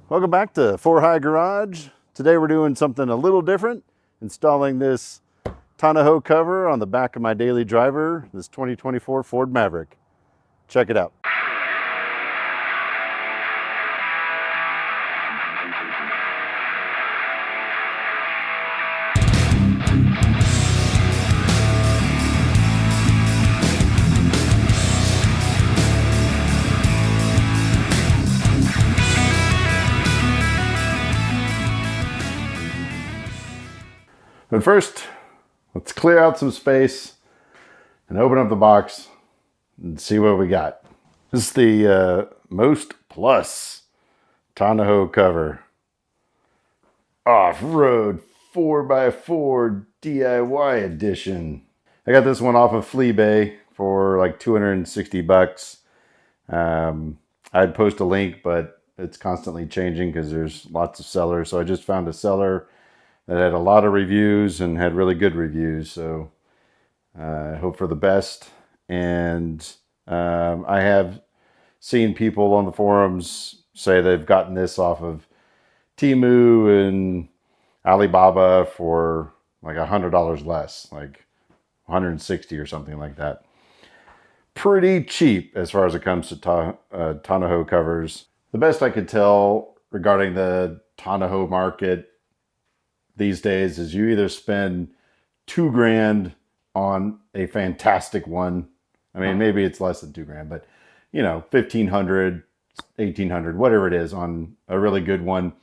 Welcome back to 4 High Garage. Today we're doing something a little different, installing this Tonneau cover on the back of my daily driver, this 2024 Ford Maverick. Check it out. But first, let's clear out some space and open up the box and see what we got. This is the Most Plus Tonneau cover. Off-road 4x4 DIY edition. I got this one off of Fleabay for like 260 bucks. I'd post a link, but it's constantly changing because there's lots of sellers. So I just found a seller that had a lot of reviews and had really good reviews. So I hope for the best. And I have seen people on the forums say they've gotten this off of Temu and Alibaba for like $100 less, like 160 or something like that. Pretty cheap as far as it comes to Tonneau covers. The best I could tell regarding the Tonneau market these days is you either spend $2,000 on a fantastic one. I mean, maybe it's less than $2,000, but you know, 1,500, 1,800, whatever it is on a really good one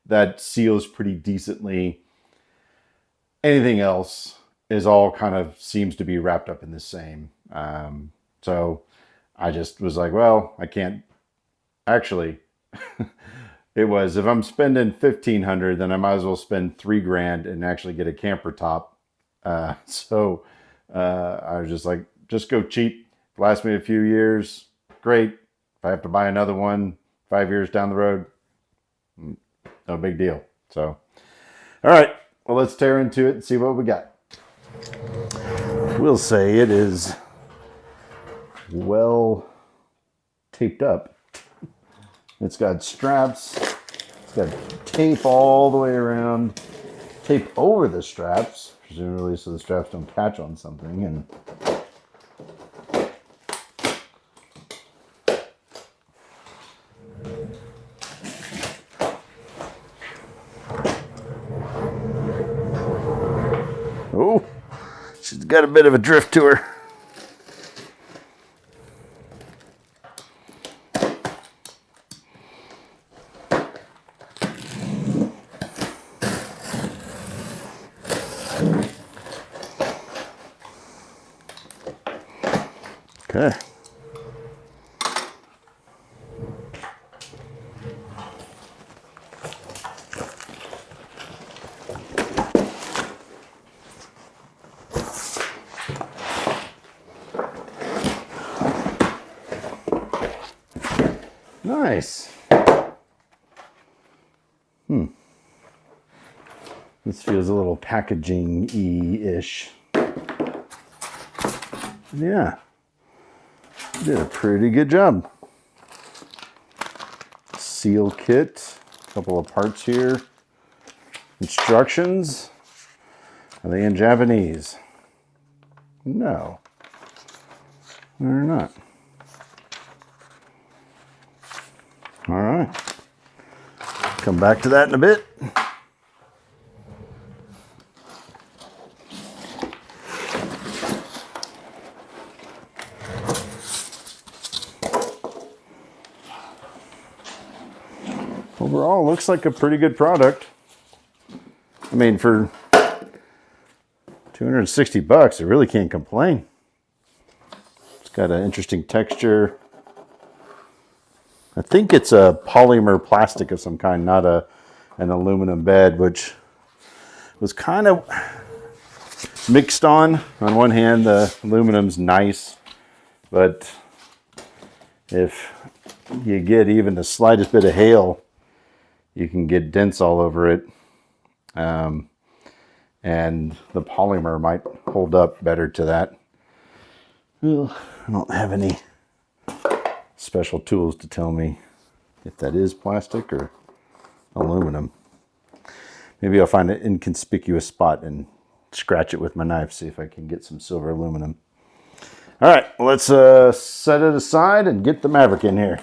that seals pretty decently. Anything else is all kind of seems to be wrapped up in the same. So I just was like, well, I can't actually. It was, if I'm spending $1,500, then I might as well spend $3,000 and actually get a camper top. So I was just like, just go cheap. Last me a few years, great. If I have to buy another one 5 years down the road, no big deal. So, all right, well, let's tear into it and see what we got. We'll say it is well taped up. It's got straps. It's got tape all the way around. Tape over the straps, presumably so the straps don't catch on something. And oh, she's got a bit of a drift to her. Okay. Nice. This feels a little packaging-y-ish. Yeah. Did a pretty good job. Seal kit, a couple of parts here. Instructions. Are they in Japanese? No, they're not. All right. Come back to that in a bit. Overall, looks like a pretty good product. I mean, for 260 bucks, I really can't complain. It's got an interesting texture. I think it's a polymer plastic of some kind, not an aluminum bed, which was kind of mixed on. On one hand, the aluminum's nice, but if you get even the slightest bit of hail, you can get dents all over it. And the polymer might hold up better to that. Well, I don't have any special tools to tell me if that is plastic or aluminum. Maybe I'll find an inconspicuous spot and scratch it with my knife, see if I can get some silver aluminum. All right, let's set it aside and get the Maverick in here.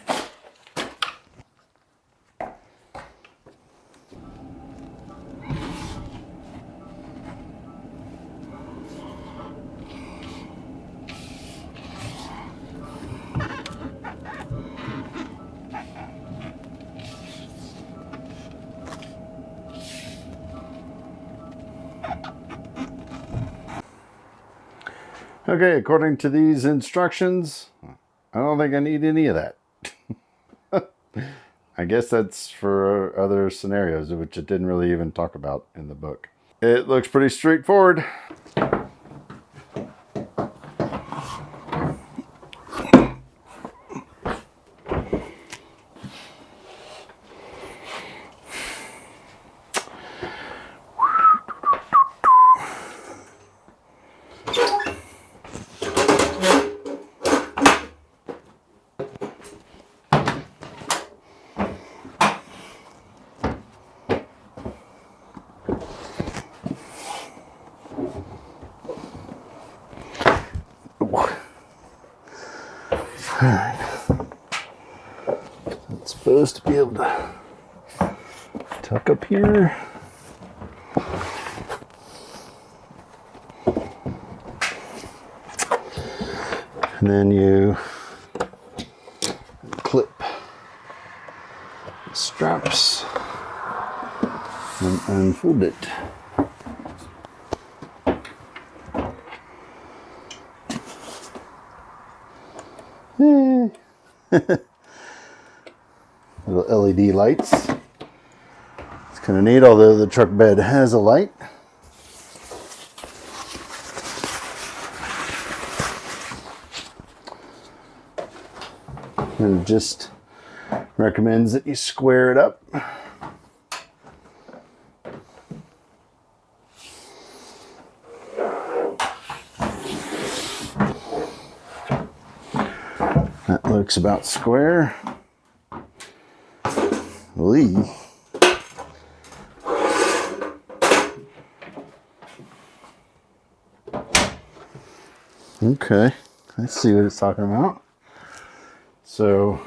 Okay, according to these instructions, I don't think I need any of that. I guess that's for other scenarios, which it didn't really even talk about in the book. It looks pretty straightforward. Alright. It's supposed to be able to tuck up here. And then you clip the straps and unfold it. Little LED lights. It's kind of neat, although the truck bed has a light. And it just recommends that you square it up. That looks about square. Lee. Okay, let's see what it's talking about. So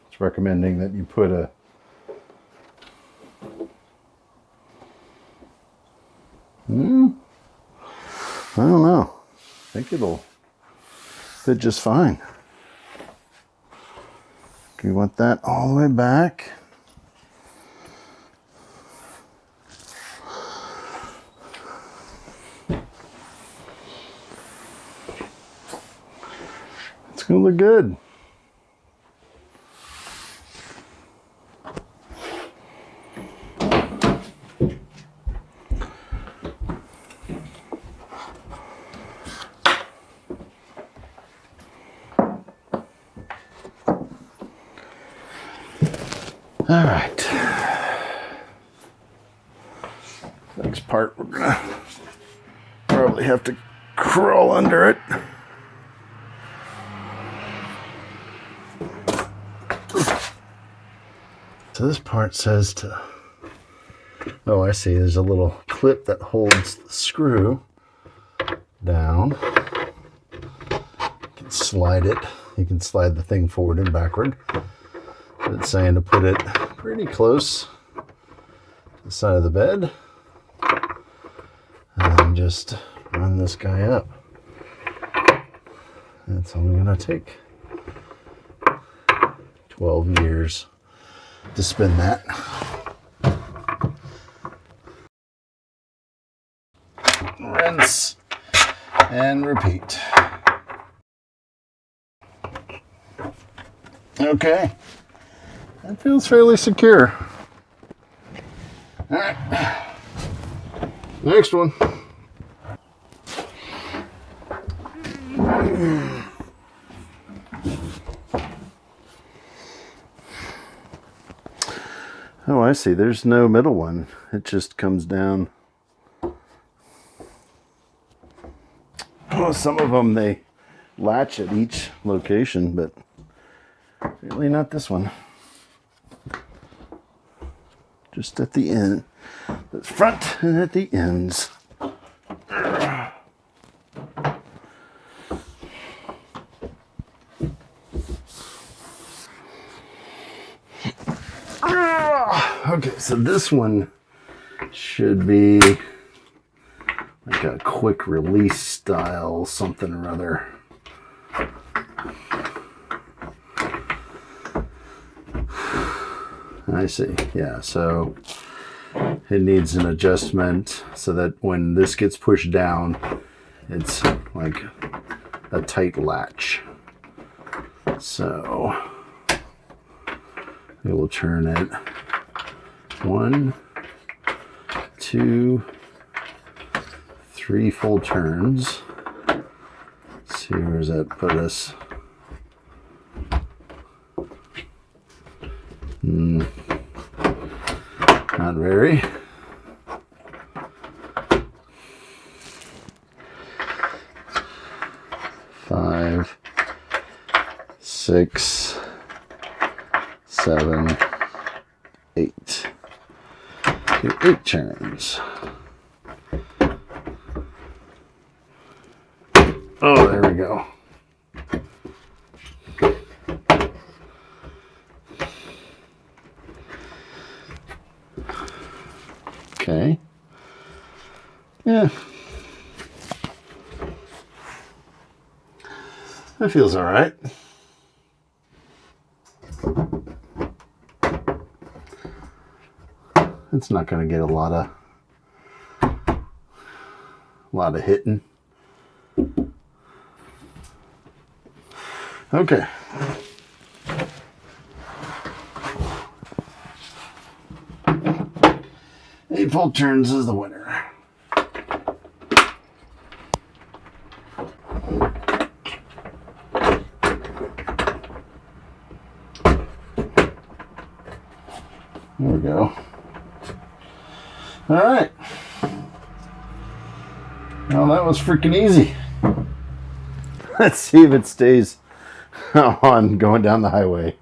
it's recommending that you put a I don't know. I think it'll fit just fine. Do you want that all the way back? It's gonna look good. All right. Next part, we're gonna probably have to crawl under it. So this part says to, oh, I see, there's a little clip that holds the screw down. You can slide it. You can slide the thing forward and backward. But it's saying to put it pretty close to the side of the bed. And then just run this guy up. That's only gonna take 12 years to spin that. Rinse and repeat. Okay, that feels fairly secure. All right, next one. Oh, I see. There's no middle one. It just comes down. Oh, some of them, they latch at each location, but really not this one. just at the end, the front and at the ends. Okay, so this one should be like a quick release style something or other. I see. Yeah, so it needs an adjustment so that when this gets pushed down, it's like a tight latch. So we will turn it 1, 2, 3 full turns. Let's see, where does that put us? Not very. Five, 6, 7, 8. Do 8 turns. Oh, there we go. Okay. Yeah. That feels all right. It's not going to get a lot of hitting. Okay. Eight full turns is the winner. There we go. All right. Well, that was freaking easy. Let's see if it stays on going down the highway.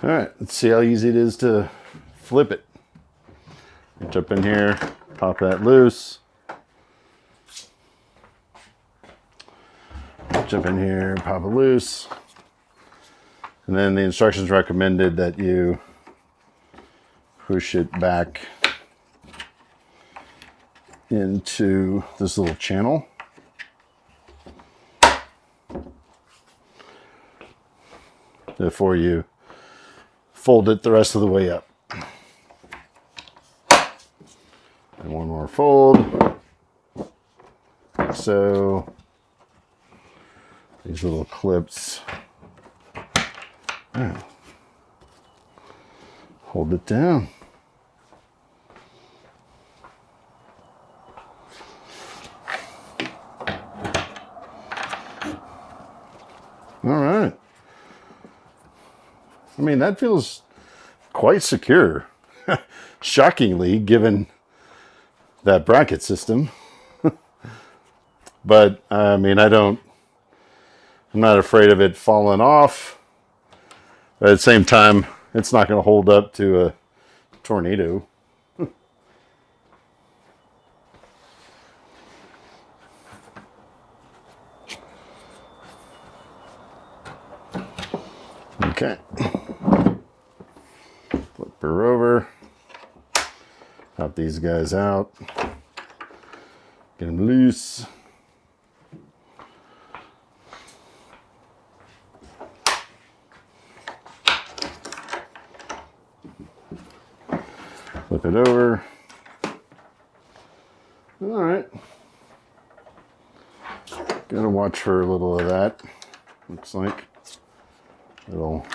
All right, let's see how easy it is to flip it. Jump in here, pop that loose. Jump in here, pop it loose. And then the instructions recommended that you push it back into this little channel. Before you fold it the rest of the way up. And one more fold. So these little clips. Hold it down. All right. I mean, that feels quite secure. Shockingly, given that bracket system. But, I mean, I'm not afraid of it falling off. But at the same time, it's not going to hold up to a tornado. Okay. Flip her over. Pop these guys out. Get them loose. Flip it over. All right. Gotta watch for a little of that. Looks like it'll.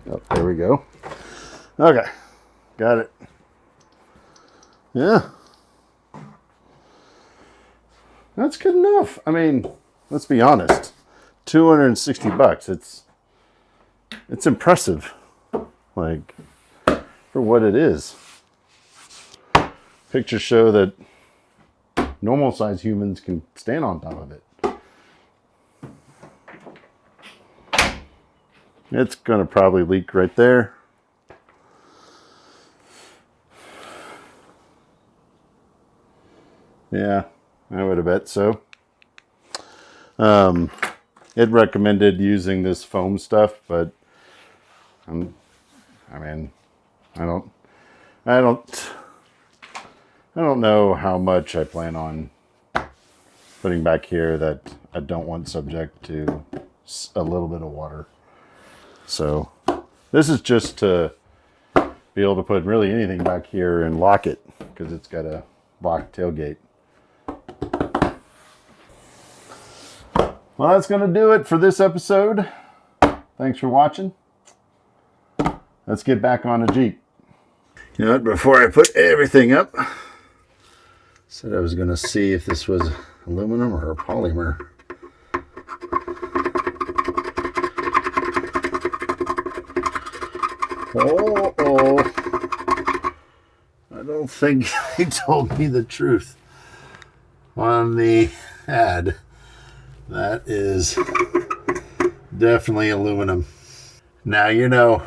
Oh, there we go. Okay, got it. Yeah. That's good enough. I mean, let's be honest. $260. It's impressive. Like, for what it is. Pictures show that normal sized humans can stand on top of it. It's going to probably leak right there. Yeah, I would have bet so. It recommended using this foam stuff, but I mean, I don't know how much I plan on putting back here that I don't want subject to a little bit of water. So this is just to be able to put really anything back here and lock it, because it's got a locked tailgate. Well, that's going to do it for this episode. Thanks for watching. Let's get back on the Jeep. You know what? Before I put everything up, said I was going to see if this was aluminum or polymer. Oh, I don't think they told me the truth on the ad. That is definitely aluminum. Now you know.